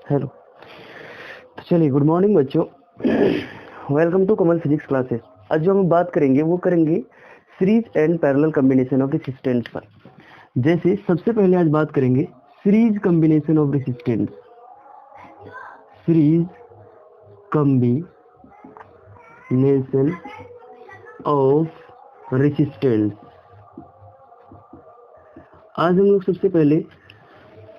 Hello. तो चलिए, good morning बच्चों। Welcome to Kamal physics classes. आज जो हम बात करेंगे वो करेंगे series and parallel combination of resistance पर। जैसे सबसे पहले आज बात करेंगे series combination of resistance. Series combination of resistance. आज हम लोग सबसे पहले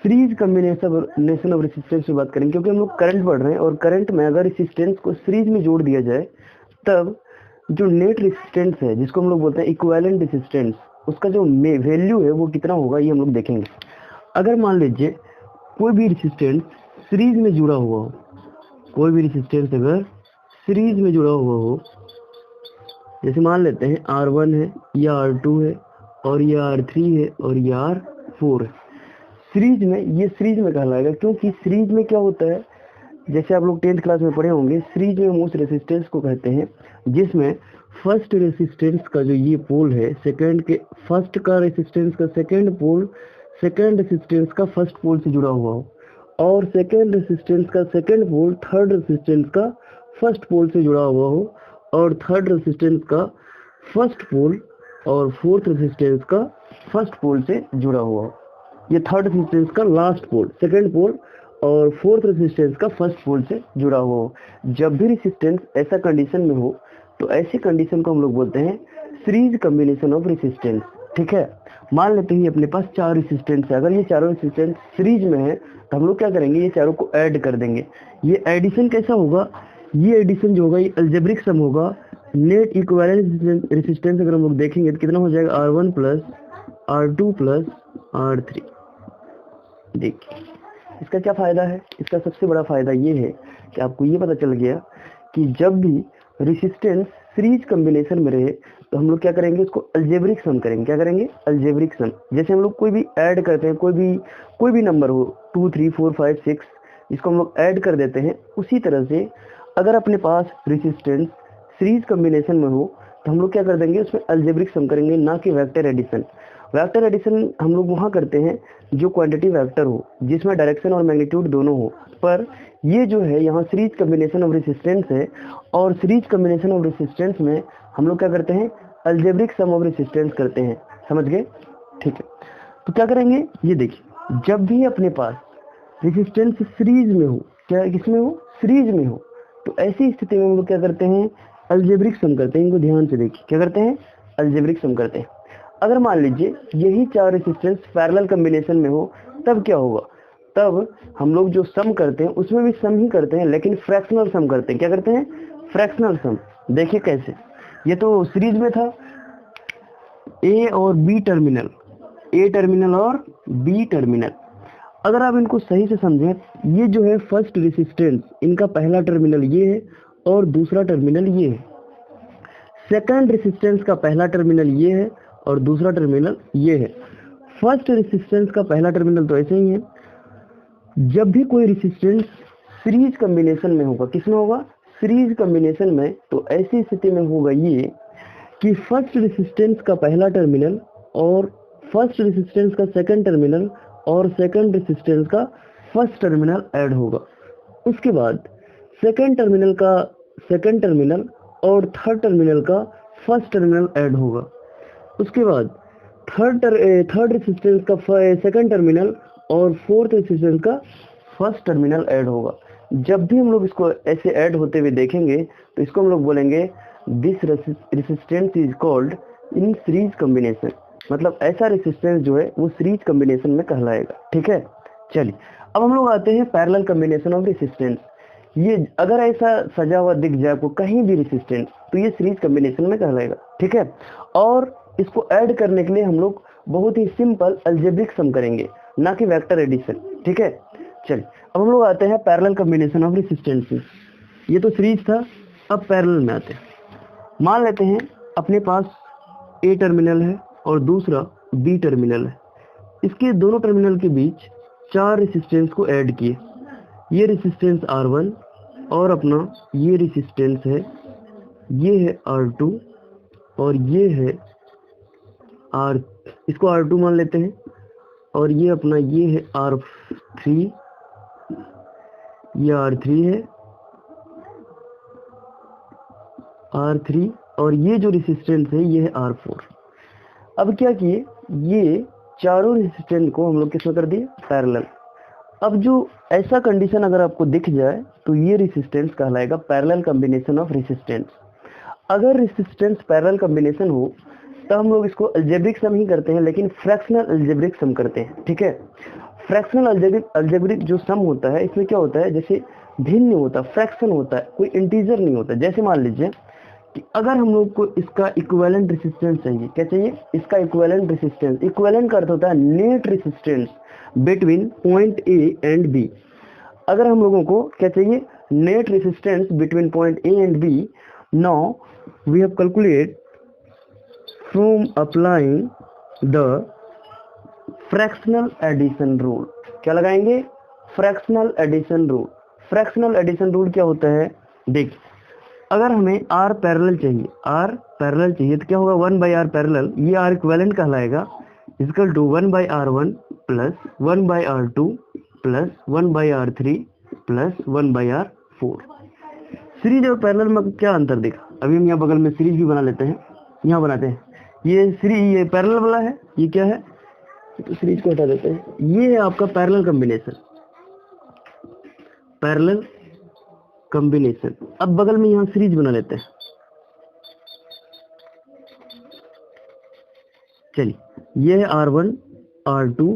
सीरीज कॉम्बिनेशन ऑफ रेसिस्टेंस की बात करेंगे, क्योंकि हम लोग करंट पढ़ रहे हैं और करंट में अगर रेसिस्टेंस को सीरीज में जोड़ दिया जाए तब जो नेट रेसिस्टेंस है, जिसको हम लोग बोलते हैं इक्विवेलेंट रेसिस्टेंस, उसका जो वैल्यू है वो कितना होगा ये हम लोग देखेंगे। अगर मान लीजिए कोई भी रेसिस्टेंस सीरीज में जुड़ा हुआ हो, कोई भी रेसिस्टेंस अगर सीरीज में जुड़ा हुआ हो, जैसे मान लेते हैं R1 है, या R2 है, और ये R3 है, और ये R4 है। सीरीज में, ये सीरीज में कहलाएगा, क्योंकि सीरीज में क्या होता है, जैसे आप लोग 10th क्लास में पढ़े होंगे, सीरीज में उस रेसिस्टेंस को कहते हैं जिसमें फर्स्ट रेसिस्टेंस का जो ये पोल है, सेकंड के फर्स्ट का रेसिस्टेंस का सेकंड पोल सेकंड रेसिस्टेंस का फर्स्ट पोल से जुड़ा हुआ हो, और सेकंड रेसिस्टेंस का सेकंड पोल थर्ड रेसिस्टेंस का फर्स्ट पोल से जुड़ा हुआ हो, और थर्ड रेसिस्टेंस का फर्स्ट पोल और फोर्थ रेसिस्टेंस का फर्स्ट पोल से जुड़ा हुआ हो। ये थर्ड रेसिस्टेंस का लास्ट पोल सेकंड पोल और फोर्थ रेसिस्टेंस का फर्स्ट पोल से जुड़ा हुआ हो। जब भी रेसिस्टेंस ऐसा कंडीशन में हो तो ऐसी कंडीशन को हम लोग बोलते हैं सीरीज कॉम्बिनेशन ऑफ रेसिस्टेंस। ठीक है, मान लेते हैं अपने पास 4 रेसिस्टेंस है। अगर ये चारों रेसिस्टेंस सीरीज में है तो हम लोग क्या करेंगे, ये चारों को ऐड कर देंगे। ये एडिशन कैसा होगा, ये एडिशन जो होगा ये अलजेब्रिक सम होगा। नेट इक्विवेलेंट रेसिस्टेंस अगर हम लोग देखेंगे तो कितना हो जाएगा, R1 plus R2 plus R3। देखिए इसका क्या फायदा है, इसका सबसे बड़ा फायदा ये है कि आपको ये पता चल गया कि जब भी रेसिस्टेंस सीरीज कॉम्बिनेशन में रहे तो हम लोग क्या करेंगे, उसको अलजेब्रिक सम करेंगे। क्या करेंगे, अलजेब्रिक सम। जैसे हम लोग कोई भी ऐड करते हैं, कोई भी नंबर हो 2 3 4 5 6, इसको हम लोग ऐड कर देते हैं। उसी तरह से अगर अपने पास रेसिस्टेंस सीरीज कॉम्बिनेशन में हो तो हम लोग क्या कर देंगे, उसमें अलजेब्रिक सम करेंगे, ना कि वेक्टर एडिशन। वेक्टर एडिशन हम लोग वहाँ करते हैं जो क्वांटिटी वेक्टर हो, जिसमें डायरेक्शन और मैग्नीट्यूड दोनों हो। पर ये जो है यहाँ सीरीज कॉम्बिनेशन ऑफ रेसिस्टेंस है, और सीरीज कॉम्बिनेशन ऑफ रेसिस्टेंस में हम लोग क्या करते हैं, अलजेब्रिक सम ऑफ रेसिस्टेंस करते हैं। समझ गए? ठीक है, तो क्या करेंगे, ये देखिए, जब भी अपने पास रेसिस्टेंस सीरीज में हो, क्या किसमें हो, सीरीज में हो, तो ऐसी स्थिति में हम लोग क्या करते हैं, अलजेब्रिक सम करते हैं। इनको ध्यान से देखिए, क्या करते हैं, अलजेब्रिक सम करते हैं। अगर मान लीजिए यही 4 रेसिस्टेंस पैरेलल कॉम्बिनेशन में हो तब क्या होगा, तब हम लोग जो सम करते हैं उसमें भी सम ही करते हैं, लेकिन फ्रैक्शनल सम करते हैं। क्या करते हैं, फ्रैक्शनल सम। देखिए कैसे, ये तो सीरीज में था, ए और बी टर्मिनल, ए टर्मिनल और बी टर्मिनल। अगर आप इनको सही से समझें, ये जो है फर्स्ट रेसिस्टेंस, इनका पहला टर्मिनल ये है और दूसरा टर्मिनल ये है। सेकंड रेसिस्टेंस का पहला टर्मिनल ये है और दूसरा टर्मिनल ये है। फर्स्ट रेसिस्टेंस का पहला टर्मिनल तो ऐसे ही है। जब भी कोई रेसिस्टेंस सीरीज कॉम्बिनेशन में होगा, किसमें होगा, सीरीज कॉम्बिनेशन में, तो ऐसी स्थिति में होगा ये कि फर्स्ट रेसिस्टेंस का पहला टर्मिनल और फर्स्ट रेसिस्टेंस का सेकंड टर्मिनल और सेकंड रेसिस्टेंस का फर्स्ट टर्मिनल ऐड होगा। उसके बाद सेकंड टर्मिनल का सेकंड टर्मिनल और थर्ड टर्मिनल का फर्स्ट टर्मिनल ऐड होगा। उसके बाद थर्ड रेसिस्टेंस का सेकंड टर्मिनल और फोर्थ रेसिस्टेंस का फर्स्ट टर्मिनल ऐड होगा। जब भी हम लोग इसको ऐसे ऐड होते हुए देखेंगे तो इसको हम लोग बोलेंगे this resistance is called in series combination. मतलब ऐसा रेसिस्टेंस जो है वो सीरीज कॉम्बिनेशन में कहलाएगा। ठीक है, चलिए अब हम लोग आते हैं पैरेलल कॉम्बिनेशन ऑफ रेसिस्टेंस। ये अगर ऐसा सजा हुआ दिख जाए आपको कहीं भी रेसिस्टेंस, तो ये सीरीज कॉम्बिनेशन में कहलाएगा। ठीक है, और इसको ऐड करने के लिए हम लोग बहुत ही सिंपल अलजेब्रिक सम करेंगे, ना कि वेक्टर एडिशन। ठीक है, चलिए अब हम लोग आते हैं पैरेलल कॉम्बिनेशन ऑफ रेसिस्टेंस। ये तो सीरीज था, अब पैरेलल में आते हैं। मान लेते हैं अपने पास ए टर्मिनल है और दूसरा बी टर्मिनल है। इसके दोनों टर्मिनल के बीच 4 रेसिस्टेंस को ऐड किए। ये रेसिस्टेंस R1 और अपना ये रेसिस्टेंस है, ये है R2 और ये है इसको R2 मान लेते हैं, और ये अपना ये है R3, ये R3 है, R3, और ये जो रेसिस्टेंस है ये है R4। अब क्या किए, ये चारों रेसिस्टेंस को हम लोग किसमें कर दिए, पैरेलल। अब जो ऐसा कंडीशन अगर आपको दिख जाए तो ये रेसिस्टेंस कहलाएगा पैरेलल कॉम्बिनेशन ऑफ रेसिस्टेंस। अगर रेसिस्टेंस पैरेलल कॉम्बिनेशन हो तो हम लोग इसको अलजेब्रिक सम ही करते हैं, लेकिन फ्रैक्शनल अलजेब्रिक सम करते हैं, ठीक है। फ्रैक्शनल अलजेब्रिक जो सम होता है इसमें क्या होता है, जैसे भिन्न होता है, फ्रैक्शन होता है, कोई इंटीजर नहीं होता। जैसे मान लीजिए कि अगर हम लोग को इसका इक्विवेलेंट रेसिस्टेंस चाहिए, क्या चाहिए, इसका इक्विवेलेंट रेसिस्टेंस। इक्विवेलेंट का अर्थ होता है net resistance between point A and B. अगर हम लोगों को क्या चाहिए, net resistance between point A and B, now we have calculate from applying the fractional addition rule. क्या लगाएंगे, fractional addition rule. Fractional addition rule क्या होता है, देख, अगर हमें R पैरेलल चाहिए, R पैरेलल चाहिए तो क्या होगा, 1/R पैरेलल, ये R इक्विवेलेंट कहलाएगा, equal to 1/R1 plus 1/R2 plus 1/R3 plus 1/R4। Series और पैरेलल में क्या अंतर देखा, अभी हम यहाँ बगल में सीरीज भी बना लेते हैं, यहाँ बनाते हैं, ये सीरीज, ये पैरेलल वाला है, ये क्या है, तो सीरीज को हटा देते हैं, ये है आपका पैरेलल कॉम्बिनेशन, पैरेलल कॉम्बिनेशन। अब बगल में यहाँ सीरीज बना लेते हैं, चलिए, ये है R1, R2,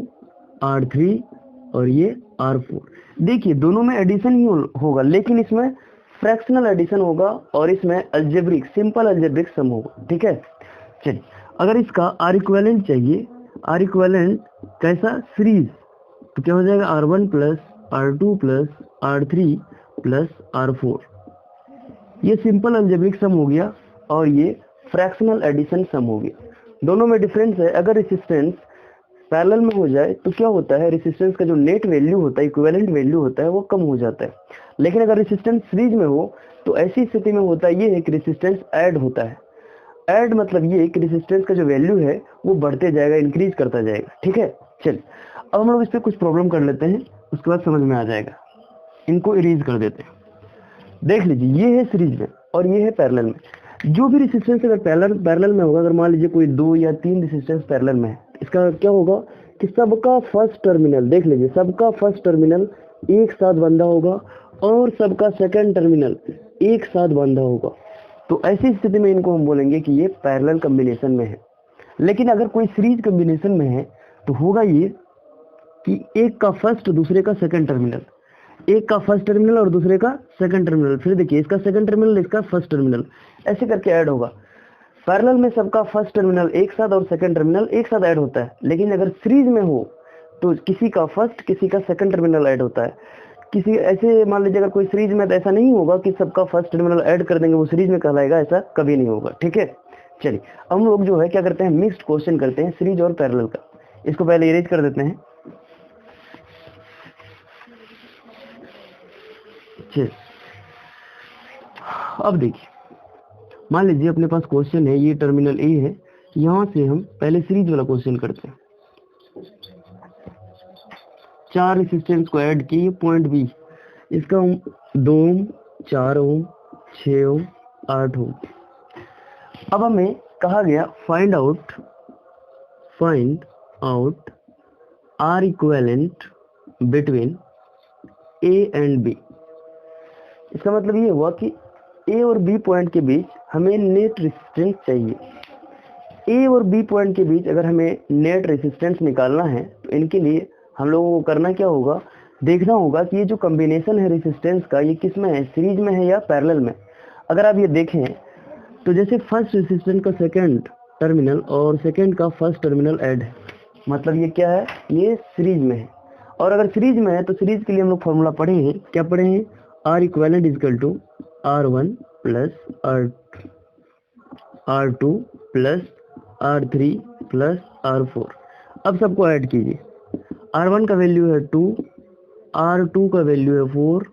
R3 और ये R4। देखिए दोनों में एडिशन ही होगा, लेकिन इसमें फ्रैक्शनल एडिशन होगा और इसमें अलजेब्रिक, सिंपल अलजेब्रिक सम होगा, ठीक है। चलिए, अगर इसका R इक्विवेलेंट चाहिए, R इक्विवेलेंट कैसा, सीरीज, तो क्या हो जाएगा, R1 plus R2 plus R3 plus R4। ये सिंपल अलजेब्रिक सम हो गया और ये फ्रैक्शनल एडिशन सम हो गया। दोनों में डिफरेंस है, अगर रेसिस्टेंस पैरेलल में हो जाए तो क्या होता है, रेसिस्टेंस का जो नेट वैल्यू होता है, इक्विवेलेंट वैल्यू होता है, वो कम हो जाता है। लेकिन अगर रेसिस्टेंस सीरीज में हो तो ऐसी स्थिति में होता है ये है कि रेसिस्टेंस ऐड होता है। ऐड मतलब ये कि रेसिस्टेंस का जो वैल्यू है वो बढ़ते जाएगा, इंक्रीज करता जाएगा, ठीक है। चल, अब हम लोग इस पर कुछ प्रॉब्लम कर लेते हैं, उसके बाद समझ में आ जाएगा। इनको इरेज कर देते हैं। देख लीजिए, ये है सीरीज में और ये है पैरेलल में। जो भी रेसिस्टेंस अगर पैरेलल में होगा, अगर मान लीजिए कोई 2 या 3 रेसिस्टेंस पैरेलल में है, इसका क्या होगा कि सबका फर्स्ट टर्मिनल, देख लीजिए, सबका फर्स्ट टर्मिनल एक साथ बंधा होगा और सबका सेकंड टर्मिनल एक साथ बंधा होगा। तो ऐसी स्थिति में इनको हम बोलेंगे कि ये पैरेलल कॉम्बिनेशन में है। लेकिन अगर कोई सीरीज कॉम्बिनेशन में है तो होगा ये कि एक का फर्स्ट, दूसरे का सेकंड टर्मिनल, एक का फर्स्ट टर्मिनल और दूसरे का सेकंड टर्मिनल, फिर देखिए इसका सेकंड टर्मिनल, इसका फर्स्ट टर्मिनल, ऐसे करके ऐड होगा। पैरेलल में सबका फर्स्ट टर्मिनल एक साथ और सेकंड टर्मिनल एक साथ ऐड होता है, लेकिन अगर सीरीज में हो तो किसी का फर्स्ट, किसी का सेकंड टर्मिनल ऐड होता है। किसी ऐसे मान लीजिए अगर कोई सीरीज में, तो ऐसा नहीं होगा कि सबका फर्स्ट टर्मिनल ऐड कर देंगे वो सीरीज में कहलाएगा, ऐसा कभी नहीं होगा, ठीक है। चलिए, हम लोग जो है क्या करते हैं, मिक्स्ड क्वेश्चन करते हैं सीरीज और पैरेलल का। इसको पहले इरेज कर देते हैं। अब देखिए, मान लीजिए अपने पास क्वेश्चन है, ये टर्मिनल ए है, यहां से हम पहले सीरीज वाला क्वेश्चन करते हैं। 4 रेसिस्टेंस को ऐड किए पॉइंट बी, इसका 2 ओम, 4 ओम, 6 ओम, 8 ओम। अब हमें कहा गया find out R equivalent between A and B. इसका मतलब ये हुआ कि ए और बी पॉइंट के बीच हमें नेट रेसिस्टेंस चाहिए। ए और बी पॉइंट के बीच अगर हमें नेट रेसिस्टेंस निकालना है तो इनके लिए हम लोगों को करना क्या होगा, देखना होगा कि ये जो कॉम्बिनेशन है रेसिस्टेंस का, ये किस में है, सीरीज में है या पैरेलल में। अगर आप ये देखें तो जैसे फर्स्ट रेसिस्टेंस का सेकंड टर्मिनल और सेकंड का फर्स्ट टर्मिनल ऐड है, मतलब ये क्या है, ये सीरीज में है। और अगर सीरीज में है तो सीरीज के लिए हम लोग फॉर्मूला पढ़े हैं, क्या पढ़े हैं, R equivalent equal to R1 plus R2 plus R3 plus R4। अब सबको ऐड कीजिए। R1 का वैल्यू है 2, R2 का वैल्यू है 4,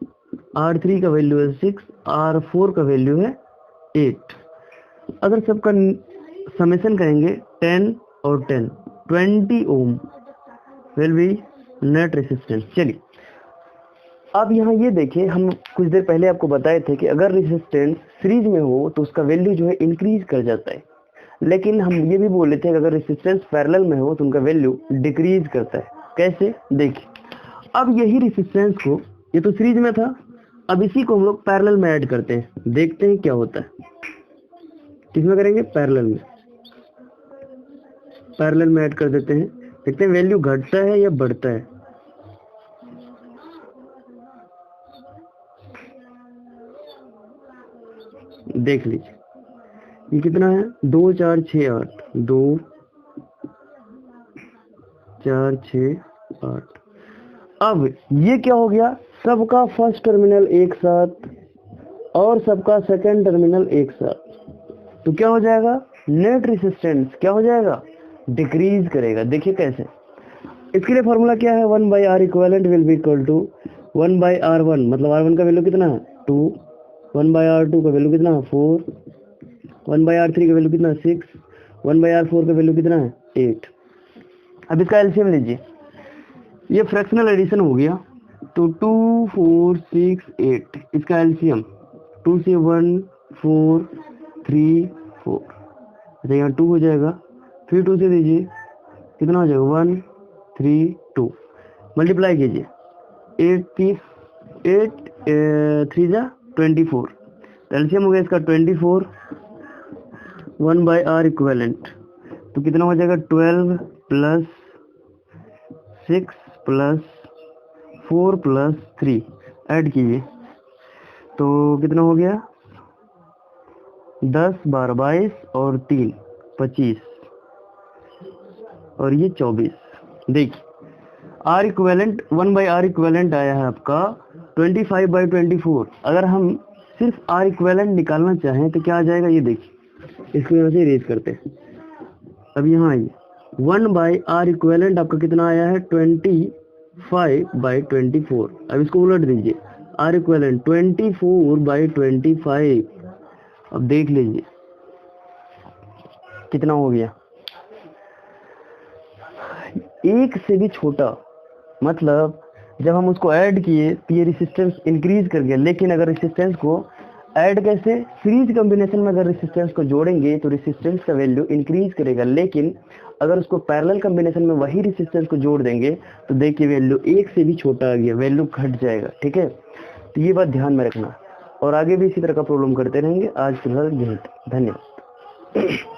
R3 का वैल्यू है 6, R4 का वैल्यू है 8। अगर सबका समेशन करेंगे 10 और 10, 20 ohm will be net resistance. चलिए, अब यहाँ ये देखिए, हम कुछ देर पहले आपको बताए थे कि अगर रेसिस्टेंस सीरीज में हो तो उसका वैल्यू जो है इंक्रीज कर जाता है, लेकिन हम ये भी बोले थे कि अगर रेसिस्टेंस पैरेलल में हो तो उनका वैल्यू डिक्रीज करता है। कैसे, देखिए अब यही रेसिस्टेंस को, ये तो सीरीज में था, अब इसी को हम लोग पैरेलल में ऐड करते हैं, देखते हैं क्या होता है। किसमें करेंगे, पैरेलल में। पैरेलल में ऐड कर देते हैं, देखते हैं वैल्यू घटता है या बढ़ता है। देख लीजिए ये कितना है, 2 4 6 8, 2 4 6 8। अब ये क्या हो गया, सबका फर्स्ट टर्मिनल एक साथ और सबका सेकंड टर्मिनल एक साथ, तो क्या हो जाएगा, नेट रेसिस्टेंस क्या हो जाएगा, डिक्रीज करेगा। देखिए कैसे, इसके लिए फॉर्मूला क्या है, 1/R equivalent will be equal to 1/R1, मतलब R1 का वैल्यू कितना है 2, 1/R2 का वैल्यू कितना है 4, 1/R3 का वैल्यू कितना है 6, 1/R4 का वैल्यू कितना है 8। अब इसका एलसीएम लीजिए, ये फ्रैक्शनल एडिशन हो गया, तो 2 4 6 8, इसका एलसीएम 2 से 1 4 3 4, अच्छा यहाँ 2 हो जाएगा, फिर 2 से दीजिए कितना हो जाएगा 1 3 2, मल्टीप्लाई कीजिए 8 3 जा 24, एलसीएम हो गया इसका 24, 1/R इक्विवेलेंट, तो कितना हो जाएगा 12 प्लस 6 प्लस 4 प्लस 3, ऐड कीजिए तो कितना हो गया 10 12 22 और 3 25 और ये 24। देखिए R इक्विवेलेंट 1/R इक्विवेलेंट आया है आपका 25/24। अगर हम सिर्फ R इक्विवेलेंट निकालना चाहें तो क्या आ जाएगा, ये देखिए इसको यहाँ से इरेज करते हैं। अब यहाँ आइए 1/R इक्विवेलेंट आपका कितना आया है 25/24। अब इसको उलट दीजिए, R इक्विवेलेंट 24/25। अब देख लीजिए कितना हो गया, एक से भी छोटा, मतलब जब हम उसको ऐड किए तो ये रेसिस्टेंस इंक्रीज कर गया, लेकिन अगर रेसिस्टेंस को ऐड कैसे, सीरीज कॉम्बिनेशन में अगर रेसिस्टेंस को जोड़ेंगे तो रेसिस्टेंस का वैल्यू इंक्रीज करेगा, लेकिन अगर उसको पैरेलल कॉम्बिनेशन में वही रेसिस्टेंस को जोड़ देंगे तो देखिए वैल्यू एक से भी छोटा आ गया, वैल्यू घट जाएगा। ठीक है, तो ये बात ध्यान में रखना, और आगे भी इसी तरह का प्रॉब्लम करते रहेंगे। आज फिलहाल यही, धन्यवाद।